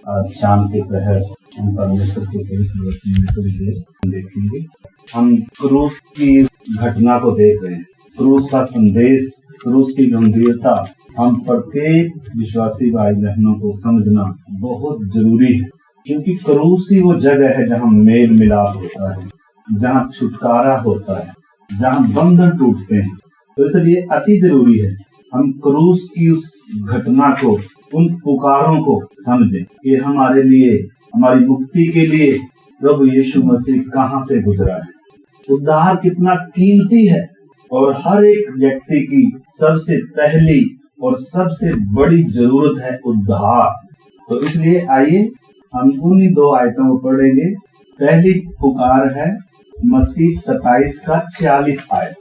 आज शाम के प्रहर हम परमेश्वर के पवित्र वचन में थोड़ी देर देखेंगे। हम क्रूस की घटना को देख रहे हैं, क्रूस का संदेश, क्रूस की गंभीरता हम प्रत्येक विश्वासी भाई बहनों को समझना बहुत जरूरी है, क्योंकि क्रूस ही वो जगह है जहाँ मेल मिलाप होता है, जहाँ छुटकारा होता है, जहाँ बंधन टूटते हैं। तो इसलिए अति जरूरी है हम क्रूस की उस घटना को, उन पुकारों को समझें कि हमारे लिए, हमारी मुक्ति के लिए प्रभु यीशु मसीह कहाँ से गुजरा है, उद्धार कितना कीमती है और हर एक व्यक्ति की सबसे पहली और सबसे बड़ी जरूरत है उद्धार। तो इसलिए आइए हम उन्हीं दो आयतों को पढ़ेंगे। पहली पुकार है मत्ती 27 का 46 आयत।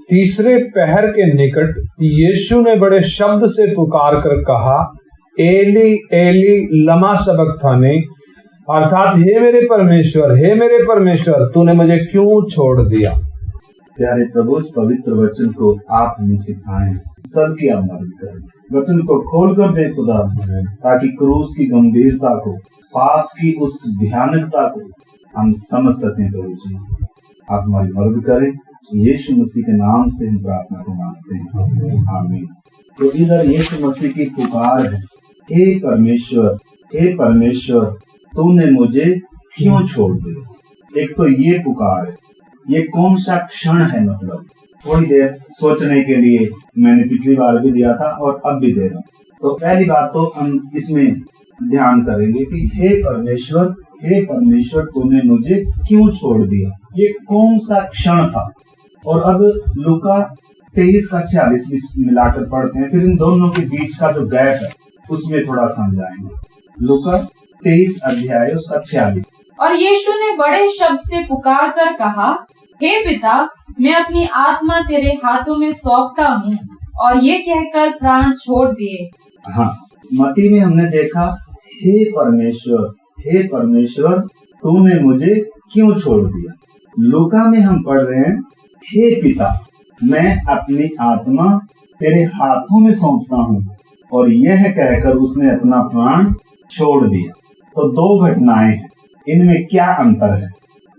तीसरे पहर के निकट यीशु ने बड़े शब्द से पुकार कर कहा, एली एली लमा सबक्थानी, अर्थात हे मेरे परमेश्वर तूने मुझे क्यों छोड़ दिया। प्यारे प्रभु, इस पवित्र वचन को आप हमें सिखाएं, सबकी आप मदद करें। वचन को खोल कर दे खुदा, ताकि क्रूस की गंभीरता को, पाप की उस भयानकता को हम समझ सकें। प्रभु जी, आप हमारी मदद करें। यीशु मसीह के नाम से हम प्रार्थना को मांगते हैं, आमीन। तो इधर यीशु मसीह की पुकार है, हे परमेश्वर तूने मुझे क्यों छोड़ दिया। एक तो ये पुकार है, ये कौन सा क्षण है, मतलब थोड़ी देर सोचने के लिए मैंने पिछली बार भी दिया था और अब भी दे रहा हूँ। तो पहली बात तो हम इसमें ध्यान करेंगे कि हे परमेश्वर तूने मुझे क्यों छोड़ दिया। ये कौन सा क्षण था। और अब लूका 23 का 46 मिलाकर पढ़ते हैं, फिर इन दोनों के बीच का जो गैप है उसमें थोड़ा समझाएंगे। लूका 23 अध्याय उसका 46। और यीशु ने बड़े शब्द से पुकार कर कहा, हे पिता, मैं अपनी आत्मा तेरे हाथों में सौंपता हूँ। और ये कहकर प्राण छोड़ दिए। हाँ, मत्ती में हमने देखा हे परमेश्वर तूने मुझे क्यों छोड़ दिया। लूका में हम पढ़ रहे हैं, हे पिता, मैं अपनी आत्मा तेरे हाथों में सौंपता हूँ। और यह कहकर उसने अपना प्राण छोड़ दिया। तो दो घटनाएं हैं, इनमें क्या अंतर है,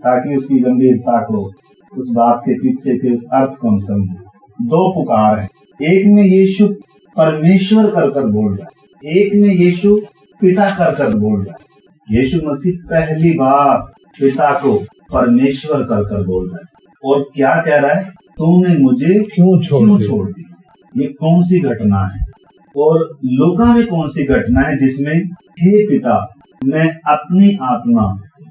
ताकि उसकी गंभीरता को, उस बात के पीछे के उस अर्थ को हम समझें। दो पुकार है, एक में यीशु परमेश्वर कर बोल रहा है, एक में यीशु पिता कर बोल रहा है। यीशु मसीह पहली बार पिता को परमेश्वर कर बोल रहा है और क्या कह रहा है, तूने मुझे क्यों छोड़ दिया। ये कौन सी घटना है और लूका में कौन सी घटना है जिसमें हे पिता, मैं अपनी आत्मा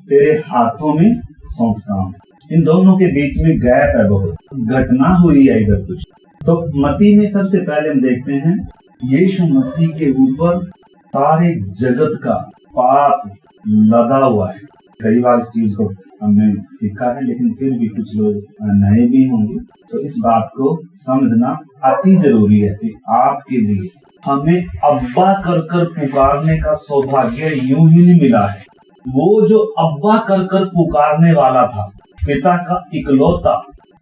तेरे हाथों में सौंपता हूँ। इन दोनों के बीच में गैप है, बहुत घटना हुई है इधर कुछ। तो मत्ती में सबसे पहले हम देखते हैं यीशु मसीह के ऊपर सारे जगत का पाप लदा हुआ है। कई बार इस चीज को हमने सीखा है, लेकिन फिर भी कुछ लोग नए भी होंगे, तो इस बात को समझना अति जरूरी है कि आपके लिए हमें अब्बा कर पुकारने का सौभाग्य यूं ही नहीं मिला है। वो जो अब्बा कर पुकारने वाला था, पिता का इकलौता,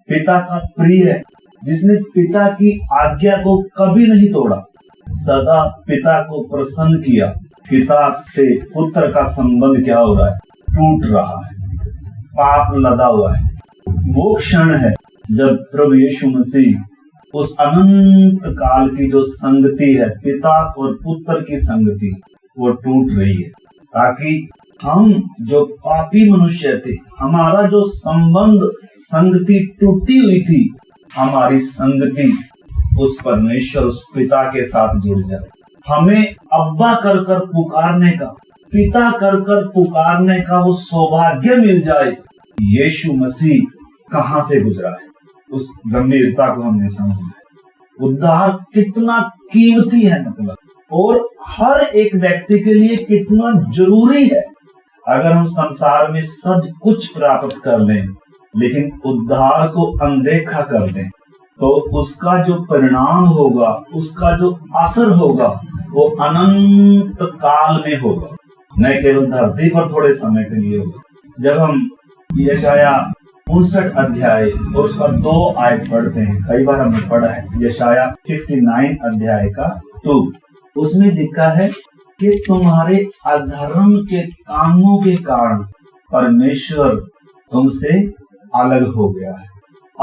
पिता का प्रिय, जिसने पिता की आज्ञा को कभी नहीं तोड़ा, सदा पिता को प्रसन्न किया। पिता से पुत्र का संबंध क्या हो रहा है, टूट रहा है, पाप लदा हुआ है। वो क्षण है जब प्रभु यीशु मसीह उस अनंत काल की जो संगति है, पिता और पुत्र की संगति, वो टूट रही है, ताकि हम जो पापी मनुष्य थे, हमारा जो संबंध, संगति टूटी हुई थी, हमारी संगति उस परमेश्वर, उस पिता के साथ जुड़ जाए। हमें अब्बा कर पुकारने का, पिता कर पुकारने का वो सौभाग्य मिल जाए। यीशु मसीह कहाँ से गुजरा है, उस गंभीरता को हमने समझना है। उद्धार कितना कीमती है, मतलब, और हर एक व्यक्ति के लिए कितना जरूरी है। अगर हम संसार में सब कुछ प्राप्त कर लें, लेकिन उद्धार को अनदेखा कर दें, तो उसका जो परिणाम होगा, उसका जो असर होगा, वो अनंत काल में होगा, न केवल धरती पर थोड़े समय के लिए होगा। जब हम यशाया 59 अध्याय और उसका 2 आयत पढ़ते हैं, कई बार हमने पढ़ा है, यशाया 59 अध्याय का 2, उसमें लिखा है, कि तुम्हारे अधर्म के कामों के कारण परमेश्वर तुमसे अलग हो गया है।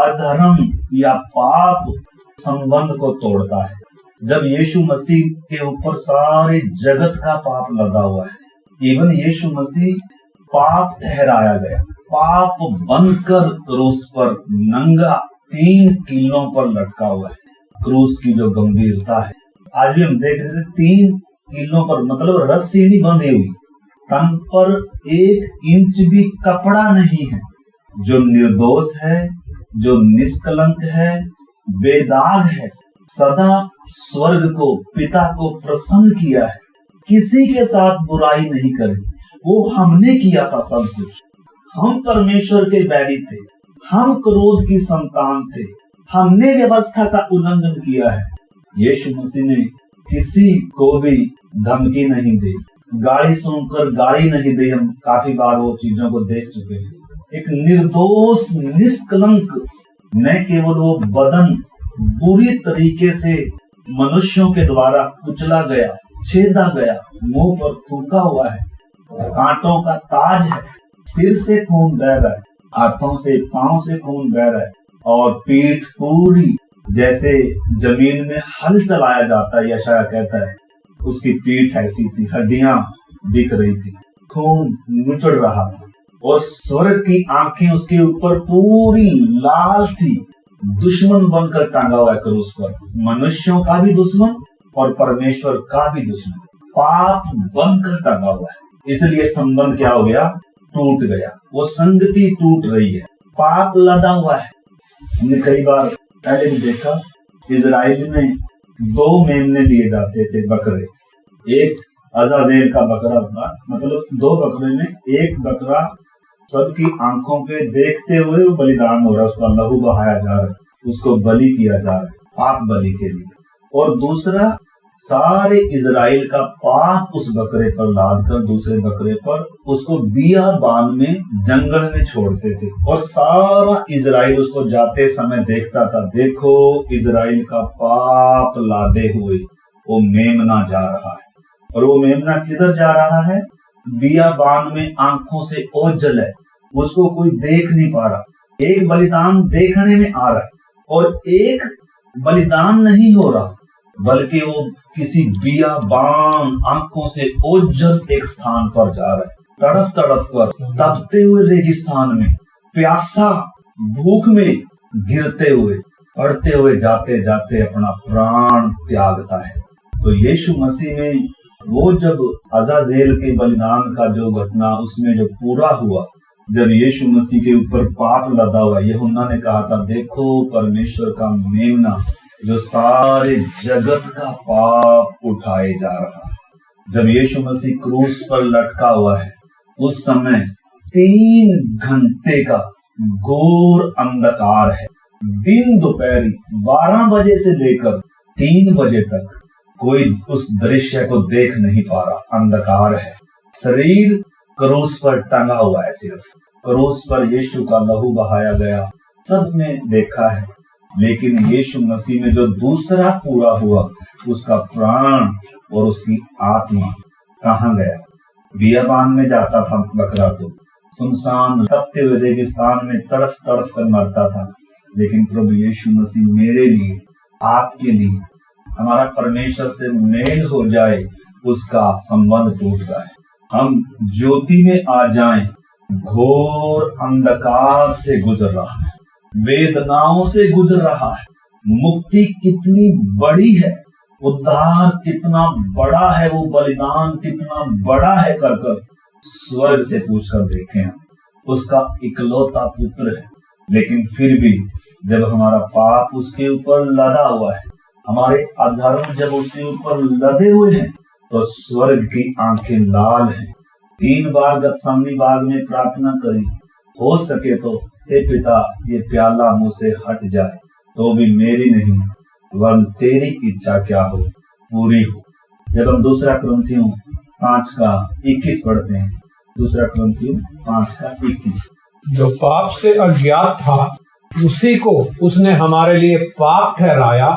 अधर्म या पाप संबंध को तोड़ता है। जब यीशु मसीह के ऊपर सारे जगत का पाप लगा हुआ है, इवन यीशु मसीह पाप ठहराया गया, पाप बनकर क्रूस पर नंगा 3 कीलों पर लटका हुआ है। क्रूस की जो गंभीरता है, आज भी हम देख रहे थे 3 कीलों पर, मतलब रस्सी नहीं बंधी हुई, तन पर 1 इंच भी कपड़ा नहीं है। जो निर्दोष है, जो निष्कलंक है, बेदाग है, सदा स्वर्ग को, पिता को प्रसन्न किया है, किसी के साथ बुराई नहीं करी। वो हमने किया था सब कुछ। हम परमेश्वर के बैरी थे, हम क्रोध की संतान थे, हमने व्यवस्था का उल्लंघन किया है। यीशु मसीह ने किसी को भी धमकी नहीं दी, गाली सुनकर गाली नहीं दी। हम काफी बार वो चीजों को देख चुके हैं। एक निर्दोष निष्कलंक, न केवल वो बदन बुरी तरीके से मनुष्यों के द्वारा कुचला गया, छेदा गया, मुंह पर थूका हुआ है, कांटों का ताज है, सिर से खून बह रहा है, हाथों से पांव से खून बह रहा है, और पीठ पूरी जैसे जमीन में हल चलाया जाता है, यशायाह कहता है उसकी पीठ ऐसी थी, हड्डियां दिख रही थी, खून निचड़ रहा था, और स्वर्ग की आंखें उसके ऊपर पूरी लाल थी। दुश्मन बनकर टांगा हुआ है क्रूस पर, मनुष्यों का भी दुश्मन और परमेश्वर का भी दुश्मन, पाप बनकर टांगा हुआ है। इसलिए संबंध क्या हो गया? टूट गया। वो संगति टूट रही है, पाप लदा हुआ है। हमने कई बार पहले भी देखा, इजराइल में 2 मेमने लिए जाते थे बकरे। एक अजाजेल का बकरा था, मतलब 2 बकरे में एक बकरा सबकी आंखों के देखते हुए वो बलिदान हो रहा है, उसका लहू बहाया जा रहा है, उसको बलि किया जा रहा है पाप बलि के लिए। और दूसरा, सारे इजराइल का पाप उस बकरे पर लाद कर दूसरे बकरे पर उसको बियाबान में, जंगल में छोड़ते थे, और सारा इजराइल उसको जाते समय देखता था, देखो इजराइल का पाप लादे हुए वो मेमना जा रहा है। और वो मेमना किधर जा रहा है? बियाबान में आंखों से ओझल है, उसको कोई देख नहीं पा रहा। एक बलिदान देखने में आ रहा है और एक बलिदान नहीं हो रहा, बल्कि वो किसी बियाबान आंखों से ओझल एक स्थान पर जा रहा है, तड़प तड़प कर, तपते हुए रेगिस्तान में, प्यासा भूख में गिरते हुए, पड़ते हुए जाते जाते अपना प्राण त्यागता है। तो यीशु मसीह में वो जब अजाजेल के बलिदान का जो घटना उसमें जो पूरा हुआ, जब यीशु मसीह के ऊपर पाप लदा हुआ, यूहन्ना ने कहा था, देखो परमेश्वर का मेमना जो सारे जगत का पाप उठाए जा रहा है। जब यीशु मसीह क्रूस पर लटका हुआ है, उस समय 3 घंटे का घोर अंधकार है। दिन दोपहरी 12 बजे से लेकर 3 बजे तक कोई उस दृश्य को देख नहीं पा रहा, अंधकार है। शरीर क्रूस पर टंगा हुआ है, सिर्फ क्रूस पर यीशु का लहू बहाया गया, सबने देखा है। लेकिन यीशु मसीह में जो दूसरा पूरा हुआ, उसका प्राण और उसकी आत्मा कहाँ गया? बियाबान में जाता था बकरा, तो सुनसान तपते हुए रेगिस्तान में तड़प तड़प कर मरता था। लेकिन प्रभु यीशु मसीह मेरे लिए, आपके लिए, हमारा परमेश्वर से मेल हो जाए, उसका संबंध टूट गया है। हम ज्योति में आ जाएं, घोर अंधकार से गुजर रहा है, वेदनाओं से गुजर रहा है। मुक्ति कितनी बड़ी है, उद्धार कितना बड़ा है, वो बलिदान कितना बड़ा है कर कर स्वर्ग से पूछकर देखें हम। उसका इकलौता पुत्र है, लेकिन फिर भी जब हमारा पाप उसके ऊपर लदा हुआ है, हमारे अधर्म जब उसके ऊपर लदे हुए हैं, तो स्वर्ग की आंखें लाल हैं। 3 बार गतसमनी बाग में प्रार्थना करी, हो सके तो हे पिता ये प्याला मुंह से हट जाए, तो भी मेरी नहीं वरन तेरी इच्छा क्या हो पूरी हो। जब हम 2 कुरिन्थियों 5:21 पढ़ते हैं, 2 कुरिन्थियों 5:21, जो पाप से अज्ञात था उसी को उसने हमारे लिए पाप ठहराया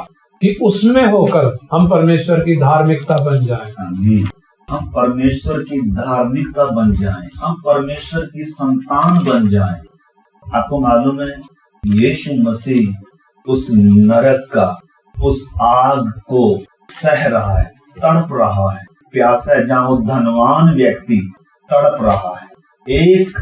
कि उसमें होकर हम परमेश्वर की धार्मिकता बन जाएं। हम परमेश्वर की धार्मिकता बन जाएं, हम परमेश्वर की संतान बन जाएं। आपको मालूम है यीशु मसीह उस नरक का, उस आग को सह रहा है, तड़प रहा है, प्यासा है, जहां वो धनवान व्यक्ति तड़प रहा है। एक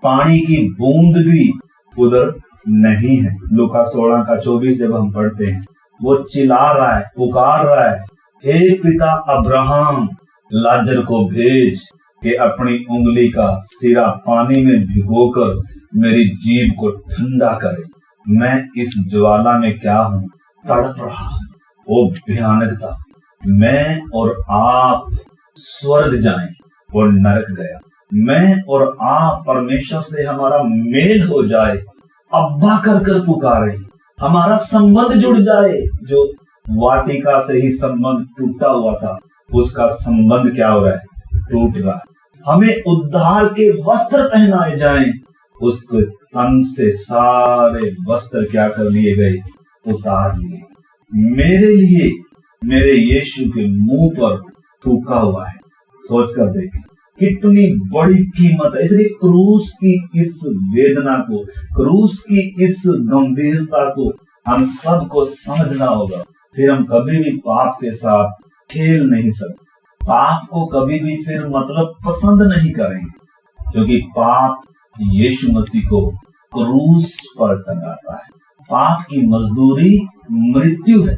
पानी की बूंद भी उधर नहीं है। लूका 16:24 जब हम पढ़ते हैं, वो चिल्ला रहा है, पुकार रहा है, हे पिता अब्राहम, लाजर को भेज कि अपनी उंगली का सिरा पानी में भिगोकर मेरी जीभ को ठंडा करे। मैं इस ज्वाला में क्या हूँ, तड़प रहा हूँ। वो भयानकता, मैं और आप स्वर्ग जाएं और नरक गया। मैं और आप परमेश्वर से हमारा मेल हो जाए, अब्बा कर कर पुकारे, हमारा संबंध जुड़ जाए। जो वाटिका से ही संबंध टूटा हुआ था, उसका संबंध क्या हो रहा है, टूट रहा है। हमें उद्धार के वस्त्र पहनाए जाएं, उसके तन से सारे वस्त्र क्या कर लिए गए, उतार लिए। मेरे लिए मेरे यीशु के मुंह पर थूका हुआ है। सोच कर देखें कितनी बड़ी कीमत है। इसलिए क्रूस की इस वेदना को, क्रूस की इस गंभीरता को हम सबको समझना होगा। फिर हम कभी भी पाप के साथ खेल नहीं सकते, पाप को कभी भी फिर मतलब पसंद नहीं करेंगे, क्योंकि पाप यीशु मसीह को क्रूस पर टंगाता है। पाप की मजदूरी मृत्यु है।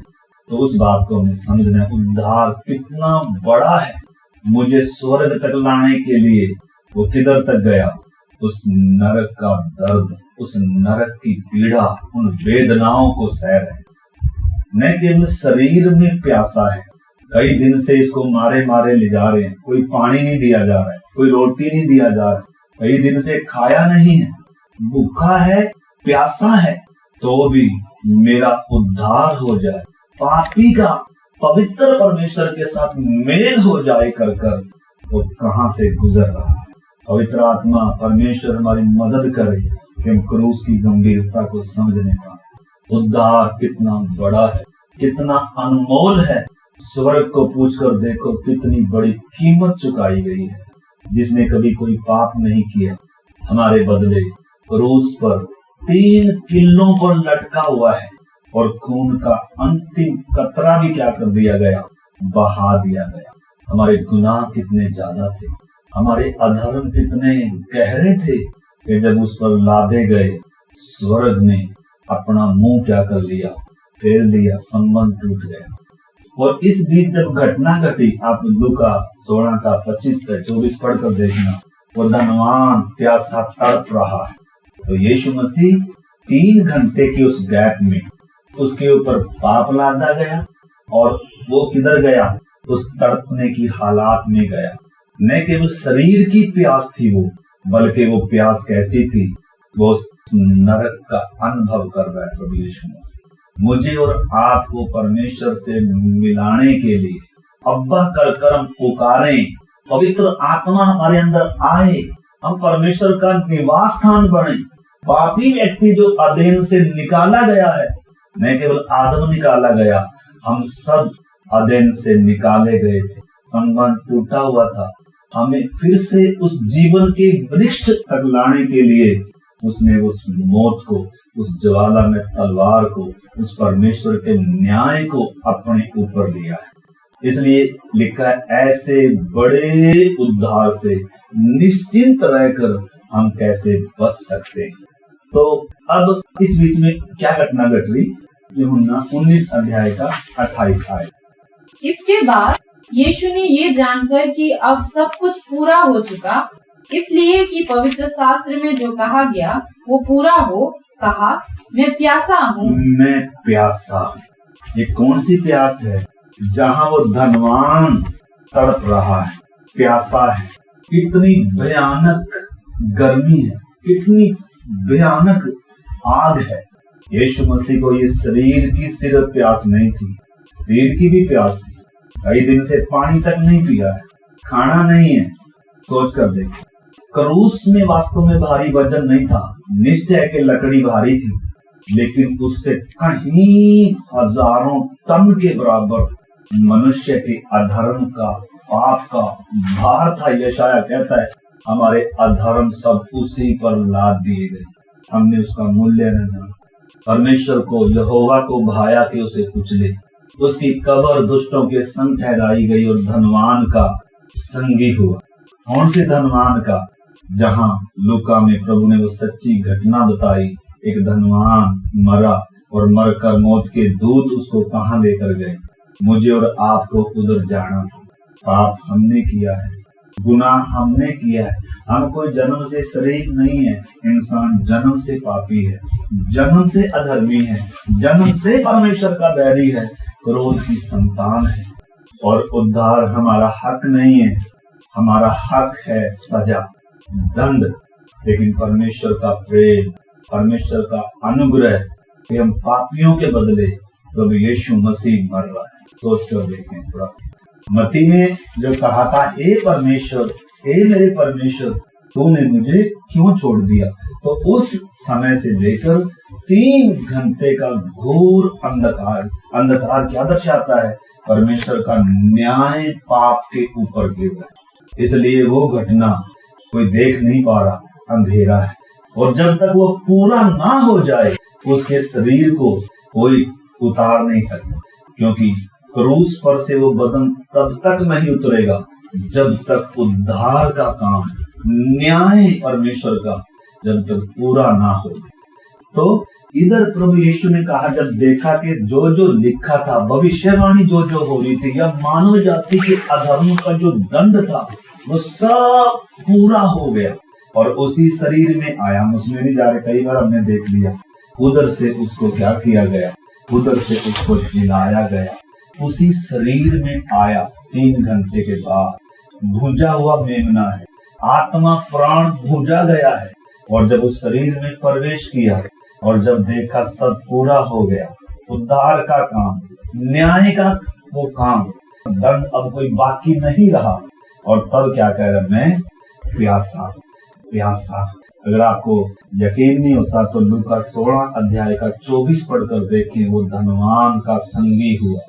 तो उस बात को हमें समझना है, उद्धार कितना बड़ा है। मुझे स्वर्ग तक लाने के लिए वो किधर तक गया, उस नरक का दर्द, उस नरक की पीड़ा, उन वेदनाओं को सह रहे। न केवल शरीर में प्यासा है, कई दिन से इसको मारे मारे ले जा रहे हैं, कोई पानी नहीं दिया जा रहा है, कोई रोटी नहीं दिया जा रहा है, कई दिन से खाया नहीं है, भूखा है, प्यासा है, तो भी मेरा उद्धार हो जाए, पापी का पवित्र परमेश्वर के साथ मेल हो जाए कर कर वो कहां से गुजर रहा है। पवित्र आत्मा परमेश्वर हमारी मदद करे कि हम क्रूस की गंभीरता को समझने पाए। उद्धार कितना बड़ा है, कितना अनमोल है। स्वर्ग को पूछकर देखो कितनी बड़ी कीमत चुकाई गई है। जिसने कभी कोई पाप नहीं किया, हमारे बदले क्रूस पर 3 किलों पर लटका हुआ है और खून का अंतिम कतरा भी क्या कर दिया गया, बहा दिया गया। हमारे गुनाह कितने ज्यादा थे, हमारे अधर्म कितने गहरे थे कि जब उस पर लादे गए, स्वर्ग ने अपना मुंह क्या कर लिया, फेर लिया, संबंध टूट गया। और इस बीच जब घटना घटी, आप लूका 16:25-24 पढ़कर देखना, वो धनवान प्यासा तड़प रहा है। तो यीशु मसीह 3 घंटे की उस गैप में उसके ऊपर पाप लादा गया और वो किधर गया, उस तड़पने की हालात में गया। न केवल शरीर की प्यास थी वो, बल्कि वो प्यास कैसी थी, वो उस नरक का अनुभव कर रहा है प्रभु यीशु मसीह। मुझे और आपको परमेश्वर से मिलाने के लिए अब्बा कर कर हम पुकारें, पवित्र आत्मा हमारे अंदर आए, हम परमेश्वर का निवास स्थान बने। पापी व्यक्ति जो अधीन से निकाला गया है, न केवल आदम निकाला गया, हम सब अधीन से निकाले गए थे। संबंध टूटा हुआ था, हमें फिर से उस जीवन के वृक्ष तक लाने के लिए उसने उस मौत को, उस ज्वाला में तलवार को, उस परमेश्वर के न्याय को अपने ऊपर लिया है। इसलिए लिखा है, ऐसे बड़े उद्धार से निश्चिंत रहकर हम कैसे बच सकते हैं। तो अब इस बीच में क्या घटना घट रही, यूहन्ना 19:28 आए। इसके बाद यीशु ने ये जानकर कि अब सब कुछ पूरा हो चुका, इसलिए कि पवित्र शास्त्र में जो कहा गया वो पूरा हो, कहा, मैं प्यासा हूँ। मैं प्यासा हूँ। ये कौन सी प्यास है? जहाँ वो धनवान तड़प रहा है, प्यासा है। कितनी भयानक गर्मी है, कितनी भयानक आग है। यीशु मसीह को ये शरीर की सिर्फ प्यास नहीं थी, शरीर की भी प्यास थी। कई दिन से पानी तक नहीं पिया है, खाना नहीं है। सोच कर देख, क्रूस में वास्तव में भारी वजन नहीं था, निश्चय के लकड़ी भारी थी, लेकिन उससे कहीं हजारों टन के बराबर मनुष्य के अधर्म का पाप का भार था। यशाया कहता है हमारे अधर्म सब उसी पर लाद दिए गए, हमने उसका मूल्य न जाना। परमेश्वर को, यहोवा को भाया कि उसे कुचले। उसकी कब्र दुष्टों के संग ठहराई गई और धनवान का संगी हुआ। कौन से धनवान का? जहां लूका में प्रभु ने वो सच्ची घटना बताई, एक धनवान मरा और मरकर मौत के दूत उसको कहां लेकर गए। मुझे और आपको उधर जाना था। पाप हमने किया है, गुनाह हमने किया है। हम कोई जन्म से शरीफ नहीं है, इंसान जन्म से पापी है, जन्म से अधर्मी है, जन्म से परमेश्वर का बैरी है, क्रोध की संतान है। और उद्धार हमारा हक नहीं है, हमारा हक है सजा, दंड। लेकिन परमेश्वर का प्रेम, परमेश्वर का अनुग्रह कि हम पापियों के बदले प्रभु यीशु मसीह मर रहा है। सोच कर देखें थोड़ा सा। मत्ती में जो कहा था, हे परमेश्वर, हे मेरे परमेश्वर, तूने मुझे क्यों छोड़ दिया, तो उस समय से लेकर 3 घंटे का घोर अंधकार। अंधकार क्या दर्शाता है? परमेश्वर का न्याय पाप के ऊपर गिर रहा है, इसलिए वो घटना कोई देख नहीं पा रहा, अंधेरा है। और जब तक वो पूरा ना हो जाए उसके शरीर को कोई उतार नहीं सकता, क्योंकि क्रूस पर से वो बदन तब तक नहीं उतरेगा जब तक उद्धार का काम, न्याय परमेश्वर का जब तक पूरा ना हो। तो इधर प्रभु यीशु ने कहा, जब देखा कि जो जो लिखा था, भविष्यवाणी जो जो हो रही थी, या मानव जाति के अधर्म का जो दंड था, वो सब पूरा हो गया और उसी शरीर में आया। हम उसमें नहीं जा रहे, कई बार हमने देख लिया। उधर से उसको क्या किया गया? उधर से उसको जिलाया गया, उसी शरीर में आया। 3 घंटे के बाद भूंजा हुआ मेमना है, आत्मा प्राण भूंजा गया है। और जब उस शरीर में प्रवेश किया और जब देखा सब पूरा हो गया, उद्धार का काम, न्याय का वो काम, दंड अब कोई बाकी नहीं रहा। और तब क्या कह रहा, मैं प्यासा प्यासा। अगर आपको यकीन नहीं होता तो लूका 16 अध्याय का 24 पढ़कर देखें। वो धनवान का संगी हुआ,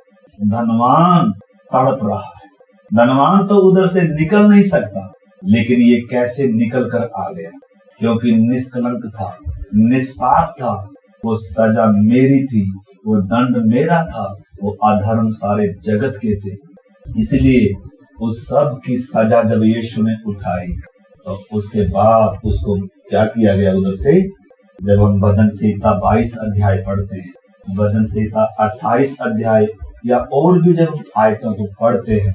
धनवान तड़प रहा है। धनवान तो उधर से निकल नहीं सकता, लेकिन ये कैसे निकल कर आ गया? क्योंकि निष्कलंक था, निष्पाप था। वो सजा मेरी थी, वो दंड मेरा था, वो अधर्म सारे जगत के थे। इसलिए उस सब की सजा जब यीशु ने उठाई तो उसके बाद उसको क्या किया गया? उधर से जब हम भजन संहिता 22 अध्याय पढ़ते हैं, भजन संहिता 28 अध्याय या और भी जब आयतों को पढ़ते हैं,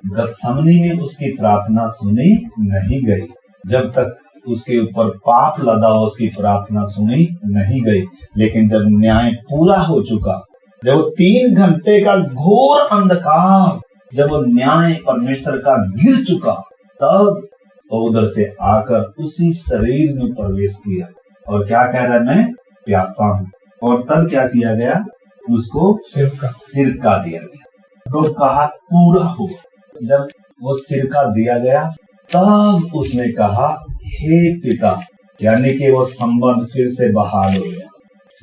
गतसमनी में उसकी प्रार्थना सुनी नहीं गई। जब तक उसके ऊपर पाप लदा उसकी प्रार्थना सुनी नहीं गई। लेकिन जब न्याय पूरा हो चुका, जब 3 घंटे का घोर अंधकार, जब वो न्याय परमेश्वर का गिर चुका, तब तो उधर से आकर उसी शरीर में प्रवेश किया और क्या कह रहा है? मैं प्यासा हूँ। और तब क्या किया गया? उसको सिरका दिया गया। तो कहा पूरा हुआ। जब वो सिरका दिया गया तब उसने कहा, हे पिता, यानी कि वो संबंध फिर से बहाल हो गया,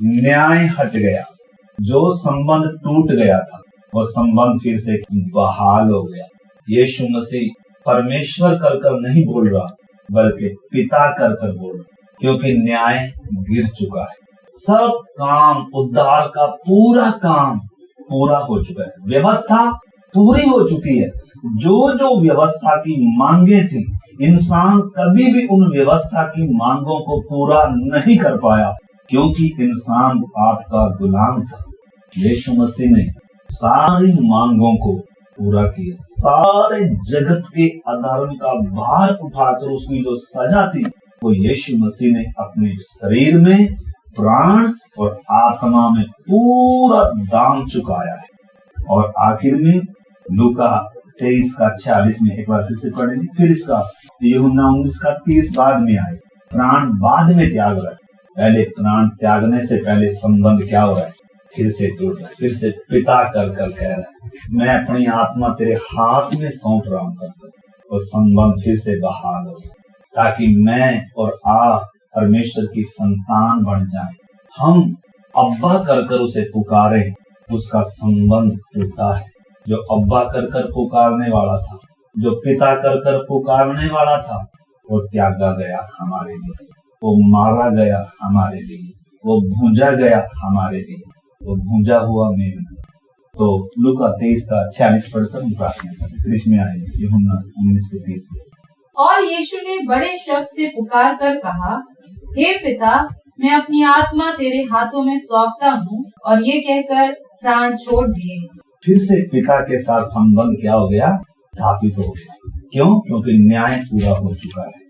न्याय हट गया। जो संबंध टूट गया था वो संबंध फिर से बहाल हो गया। यीशु मसीह परमेश्वर कर कर नहीं बोल रहा, बल्कि पिता कर कर बोल रहा, क्योंकि न्याय गिर चुका है। सब काम, उद्धार का पूरा काम पूरा हो चुका है। व्यवस्था पूरी हो चुकी है। जो जो व्यवस्था की मांगे थी, इंसान कभी भी उन व्यवस्था की मांगों को पूरा नहीं कर पाया, क्योंकि इंसान पाप का गुलाम था। यीशु मसीह ने सारी मांगों को पूरा किया। सारे जगत के अधर्म का भार उठाकर उसकी जो सजा थी, वो यीशु मसीह ने अपने शरीर में, प्राण और आत्मा में पूरा दाम चुकाया है। और आखिर में लूका 23 का 46 में एक बार फिर से पढ़ेंगे, फिर इसका यूहन्ना 19 का 30 बाद में आए। प्राण बाद में त्याग रहा है, पहले प्राण त्यागने से पहले संबंध क्या हो रहा है? फिर से जुड़ रहा है, फिर से पिता कर कर कह रहा है, मैं अपनी आत्मा तेरे हाथ में सौंप रहा हूं कर। और संबंध फिर से बहाल हो, ताकि मैं और आप परमेश्वर की संतान बन जाएं। हम अब्बा कर कर उसे पुकारे, उसका संबंध टूटा है। जो अब्बा कर कर पुकारने वाला था, जो पिता कर कर पुकारने वाला था, वो त्यागा गया हमारे लिए, वो मारा गया हमारे लिए, वो भूंजा गया हमारे लिए, वो भूंजा हुआ मेमना। तो लूका 23 का 46 पढ़कर हम प्रार्थना करें। इसमें आएंगे यूहन्ना 19:30। और यीशु ने बड़े शब्द से पुकार कर कहा, हे पिता, मैं अपनी आत्मा तेरे हाथों में सौंपता हूँ। और ये कहकर प्राण छोड़ दिए। फिर से पिता के साथ संबंध क्या हो गया? स्थापित हो गया। क्यों? क्योंकि न्याय पूरा हो चुका है,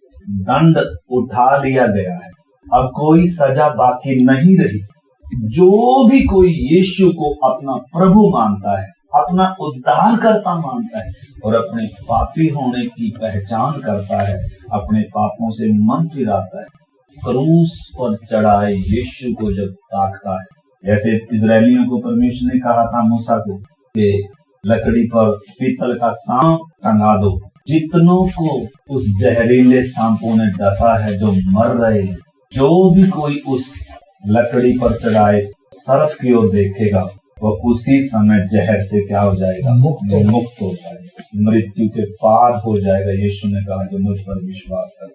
दंड उठा लिया गया है, अब कोई सजा बाकी नहीं रही। जो भी कोई यीशु को अपना प्रभु मानता है, अपना उद्धारकर्ता मानता है और अपने पापी होने की पहचान करता है, अपने पापों से मन फिराता है, क्रूस पर चढ़ाए यीशु को जब ताकता है, जैसे इजरायलियों को परमेश्वर ने कहा था मूसा को कि लकड़ी पर पीतल का सांप टंगा दो, जितनों को उस जहरीले सांपों ने डसा है जो मर रहे हैं, जो भी कोई उस लकड़ी पर चढ़ाए सर्प की ओर देखेगा वो उसी समय जहर से क्या हो जाएगा? मुक्त हो जाएगा, मृत्यु के पार हो जाएगा। यीशु ने कहा जो मुझ पर विश्वास करे।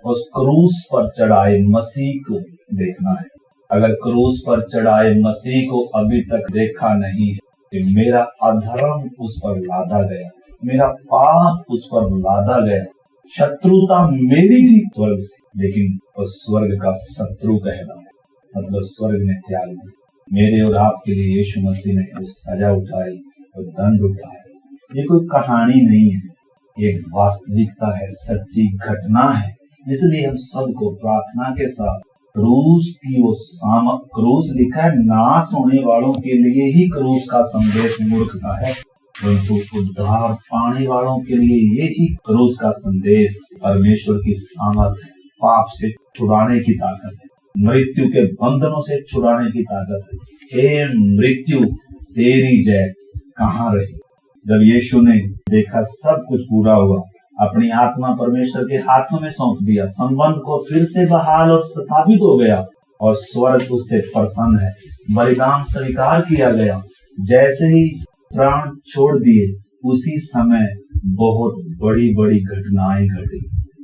उस क्रूस पर चढ़ाए मसीह को देखना है। अगर क्रूस पर चढ़ाए मसीह को अभी तक देखा नहीं है कि मेरा अधर्म उस पर लादा गया, मेरा पाप उस पर लादा गया, शत्रुता मेरी थी स्वर्ग से, लेकिन उस स्वर्ग का शत्रु कहलाया, मतलब स्वर्ग ने त्याग दिया। मेरे और आपके लिए यीशु मसीह ने वो सजा उठाई, वो दंड उठाया। ये कोई कहानी नहीं है, एक वास्तविकता है, सच्ची घटना है। इसलिए हम सबको प्रार्थना के साथ क्रूस की वो क्रूस लिखा है, नाश होने वालों के लिए ही क्रूस का संदेश मूर्खता है, परंतु उद्धार पाने वालों के लिए ये ही क्रूस का संदेश परमेश्वर की सामर्थ है, पाप से छुड़ाने की ताकत है, मृत्यु के बंधनों से छुड़ाने की ताकत है। हे मृत्यु, तेरी जय कहाँ रही? जब यीशु ने देखा सब कुछ पूरा हुआ, अपनी आत्मा परमेश्वर के हाथों में सौंप दिया, संबंध को फिर से बहाल और स्थापित हो गया और स्वर्ग उससे प्रसन्न है, बलिदान स्वीकार किया गया। जैसे ही प्राण छोड़ दिए उसी समय बहुत बड़ी बड़ी घटनाएं घटी।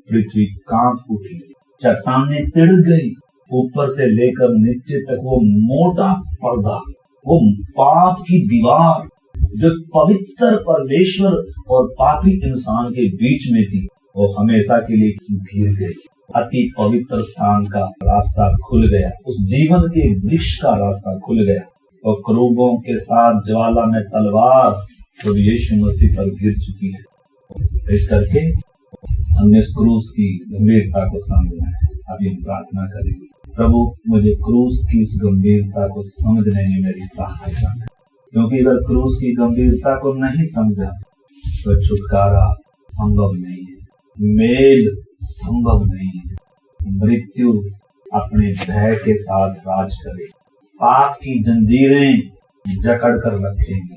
पृथ्वी कांप उठी, चट्टानें तिड़ गई, ऊपर से लेकर नीचे तक वो मोटा पर्दा, वो पाप की दीवार जो पवित्र परमेश्वर और पापी इंसान के बीच में थी, वो हमेशा के लिए गिर गई। अति पवित्र स्थान का रास्ता खुल गया, उस जीवन के वृक्ष का रास्ता खुल गया और क्रूबों के साथ ज्वाला में तलवार तो यीशु मसीह पर गिर चुकी है। इस करके हमने उस क्रूस की गंभीरता को समझना है। अभी हम प्रार्थना करेंगे, प्रभु मुझे क्रूस की उस गंभीरता को समझने में मेरी सहायता है, क्योंकि अगर क्रूस की गंभीरता को नहीं समझा तो छुटकारा संभव नहीं है, मेल संभव नहीं है। मृत्यु अपने भय के साथ राज करे, पाप की जंजीरें जकड़ कर रखेंगे,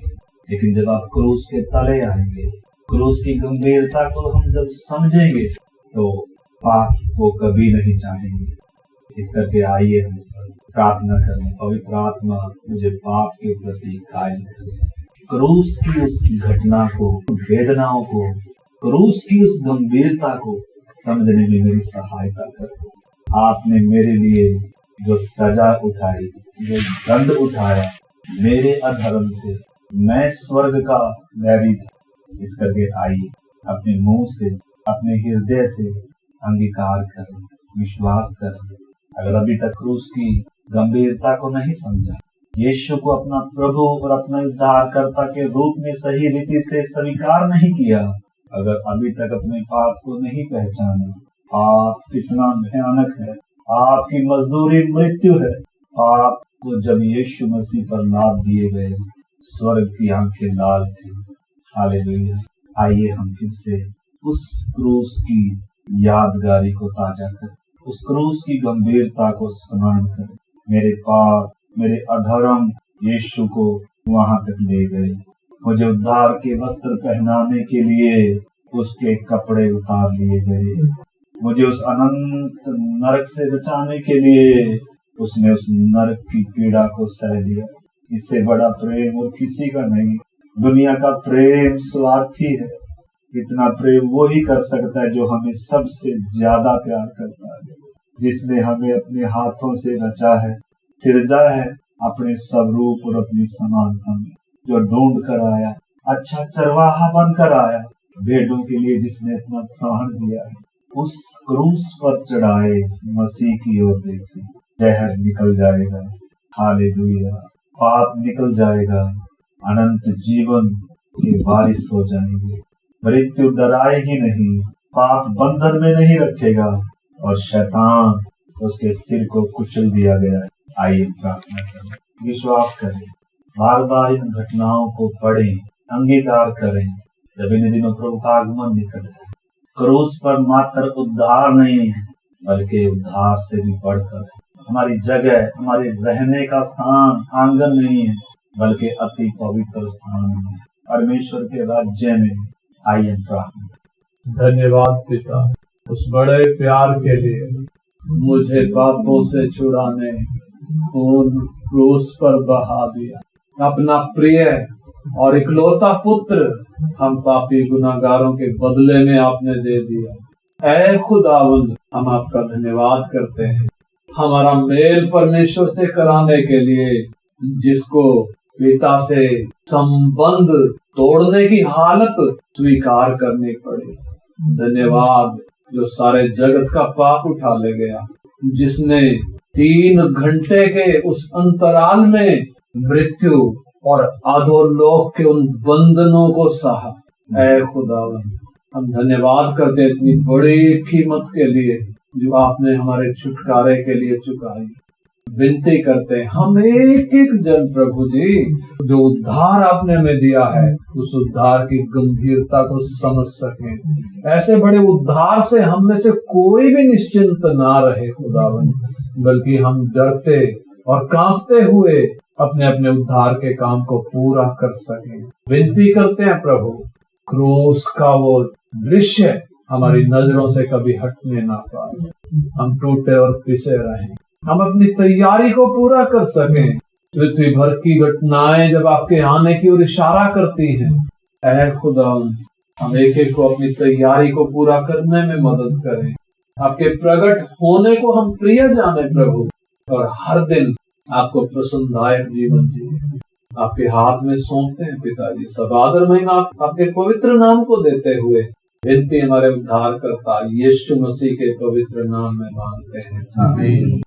लेकिन जब आप क्रूस के तले आएंगे, क्रूस की गंभीरता को हम जब समझेंगे तो पाप को कभी नहीं चाहेंगे। इस करके आइए हम सब प्रार्थना करें, पवित्र आत्मा मुझे पाप के प्रति कायल करे। क्रूस की उस घटना को, वेदनाओं को, क्रूस की उस गंभीरता को समझने में मेरी सहायता करो। आपने मेरे लिए जो सजा उठाई, जो दंड उठाया मेरे अधर्म से, मैं स्वर्ग का बैरी था। इस करके आइए अपने मुंह से, अपने हृदय से अंगीकार करें, विश्वास करें। अगर अभी तक क्रूस की गंभीरता को नहीं समझा, यीशु को अपना प्रभु और अपना उद्धारकर्ता के रूप में सही रीति से स्वीकार नहीं किया, अगर अभी तक अपने पाप को नहीं पहचाना, पाप कितना भयानक है, आपकी मजदूरी मृत्यु है, पाप को जब यीशु मसीह पर लाद दिए गए स्वर्ग की आंखें लाल थी। हालेलुया। आइए हम फिर से उस क्रूस की यादगारी को ताजा करें, उस क्रूस की गंभीरता को स्मरण करें। मेरे पाप, मेरे अधर्म यीशु को वहां तक ले गए, मुझे उद्धार के वस्त्र पहनाने के लिए उसके कपड़े उतार लिए गए, मुझे उस अनंत नरक से बचाने के लिए उसने उस नरक की पीड़ा को सह लिया। इससे बड़ा प्रेम और किसी का नहीं। दुनिया का प्रेम स्वार्थी है, इतना प्रेम वो ही कर सकता है जो हमें सबसे ज्यादा प्यार करता है, जिसने हमें अपने हाथों से रचा है, सिरजा है अपने स्वरूप और अपनी समानता में, जो ढूंढ कर आया, अच्छा चरवाहा बनकर आया, भेड़ों के लिए जिसने अपना प्राण दिया है। उस क्रूस पर चढ़ाए मसीह की ओर देखिए, जहर निकल जाएगा, हालेलुया, पाप निकल जाएगा, अनंत जीवन के वारिस हो जाएंगे, मृत्यु डराएगी नहीं, पाप बंधन में नहीं रखेगा और शैतान उसके सिर को कुचल दिया गया है। आइए प्रार्थना करें, विश्वास करें, बार बार इन घटनाओं को पढ़ें, अंगीकार करें। जब इन दिनों प्रभु का आगमन निकट है, क्रूस पर मात्र उद्धार नहीं है बल्कि उद्धार से भी बढ़कर हमारी जगह, हमारे रहने का स्थान आंगन नहीं है बल्कि अति पवित्र स्थान है, परमेश्वर के राज्य में। आइए प्रार्थना। धन्यवाद पिता उस बड़े प्यार के लिए, मुझे पापों से छुड़ाने खून क्रूस पर बहा दिया, अपना प्रिय और इकलौता पुत्र हम पापी गुनाहगारों के बदले में आपने दे दिया। ऐ खुदावंद, हम आपका धन्यवाद करते हैं हमारा मेल परमेश्वर से कराने के लिए, जिसको पिता से संबंध तोड़ने की हालत स्वीकार करनी पड़ी। धन्यवाद जो सारे जगत का पाप उठा ले गया, जिसने 3 घंटे के उस अंतराल में मृत्यु और अधोलोक के उन बंधनों को सहा। ऐ खुदावंद, हम धन्यवाद करते इतनी बड़ी कीमत के लिए जो आपने हमारे छुटकारे के लिए चुकाई। विनती करते हैं हम एक एक जन प्रभु जी जो उद्धार आपने हमें दिया है, उस उद्धार की गंभीरता को समझ सकें। ऐसे बड़े उद्धार से हम में से कोई भी निश्चिंत ना रहे खुदावन, बल्कि हम डरते और कांपते हुए अपने अपने उद्धार के काम को पूरा कर सकें। विनती करते हैं प्रभु, क्रूस का वो दृश्य हमारी नजरों से कभी हटने ना पाए, हम टूटे और पिसे रहें, हम अपनी तैयारी को पूरा कर सकें। पृथ्वी भर की घटनाएं जब आपके आने की ओर इशारा करती हैं, ऐ खुदा हम एक एक को अपनी तैयारी को पूरा करने में मदद करें। आपके प्रकट होने को हम प्रिय जाने प्रभु, और हर दिन आपको प्रसन्नदायक जीवन जिए। आपके हाथ में सौंपते हैं पिताजी, सब आदर महिमा आपके पवित्र नाम को देते हुए विनती हमारे उद्धार करता यीशु मसीह के पवित्र नाम में मांगते हैं, आमीन।